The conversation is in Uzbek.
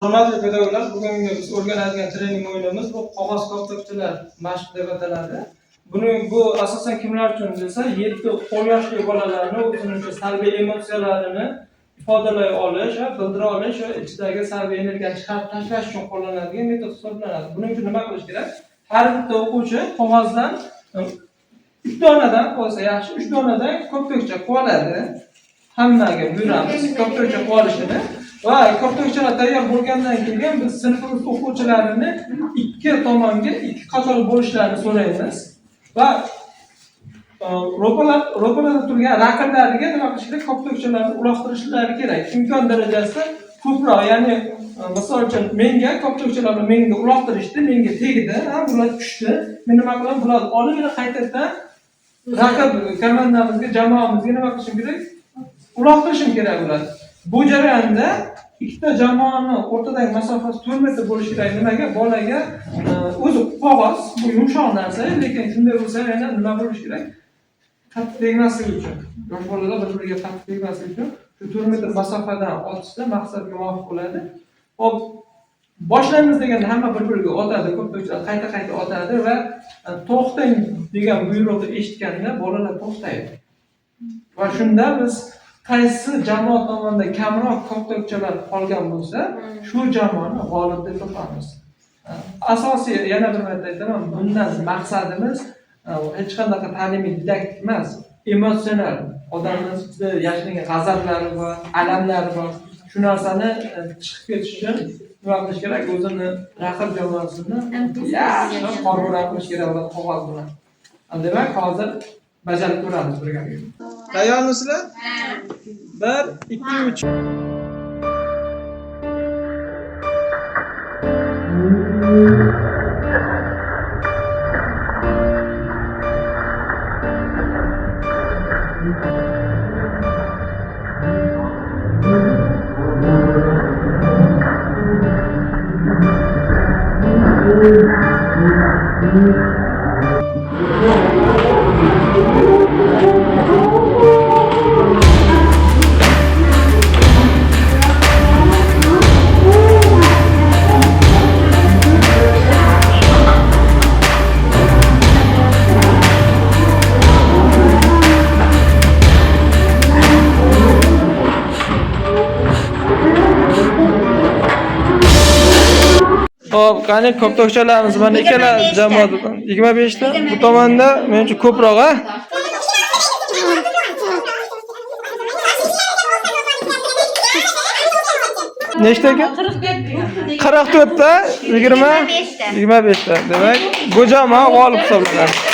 Hurmatli pedagoglar, bugungi biz o'rganadigan trening o'yinimiz bu qog'oz koptokchalar mashq deb ataladi. Bu asosan kimlar uchun desa, 7 qo'l yoshli bolalarni o'zining salbiy emotsiyalarini ifodalay olish va bildira olish va ichidagi salbiy energiyani chiqarib tashlash uchun qo'llaniladigan metod hisoblanadi. Buning uchun nima qilish kerak? Har bitta o'quvchi qog'ozdan 3 donadan qo'ysa yaxshi, 3 donadan koptokcha qoladi. Hammaga buyuramiz koptokcha qolishini. Va koptokchalar tayyor bo'lgandan keyin biz sinfimiz o'quvchilarini ikki tomonga ikki qator bo'lishlarini so'raymiz va ro'parada turgan raqamlariga nima qilish kerak? Koptokchalarni uloqtirishlari kerak. Imkon darajasida ko'proq, ya'ni misol uchun menga koptokchalarni menga uloqtirishdi, menga tegdi, bular tushdi. Men nima qilaman? Bularni olib yana qaytadan raqib komandamizga, jamoamizga nima qilishim kerak? Uloqtirishim kerak ular. Bu jarayonda ikkita jamoani o'rtadagi masofasi 4 metr bo'lishi kerak. Nimaga? Bolaga o'zi qog'oz bu yumshoq narsa, lekin shunday bo'lsa yana nima bo'lishi kerak? Qattiq tegmasligi uchun. Yosh bolalar bir-biriga qattiq tegmasligi uchun shu 4 metr masofadan otishda maqsadga muvofiq bo'ladi. Hop, boshlaymiz deganda hamma bir-biriga otadi, ko'pchilik qayta-qayta otadi va to'xtang degan buyruqni eshitganda bolalar to'xtaydi. Va shunda biz qaysi jamoa tomonidan kamroq koptokchalar qolgan bo'lsa, shu jamoani g'olib deb topamiz. Asosiy yana bir marta aytaman, bundan maqsadimiz hech qanday ta'limiy didaktik emas, emotsional. Odamimizda yashiringan g'azablari bor, alamlari bor. Shu narsani chiqib ketish uchun nima qilish kerak? O'zini raqib jamoasini yaxshi qorbo'rab qilish kerak qog'oz bilan. Demak, hozir bajarib ko'ramiz birgalikda. Tayyormisizlar? 1, 2, 3. Hop, qani koptokchalarimiz mana ikkala jamoadan 25 ta. Bu tomonda men uchun ko'proq, ha? Nechta ekan? 44 ta, 25 ta. Demak, bu jamoa g'olib hisoblanadi.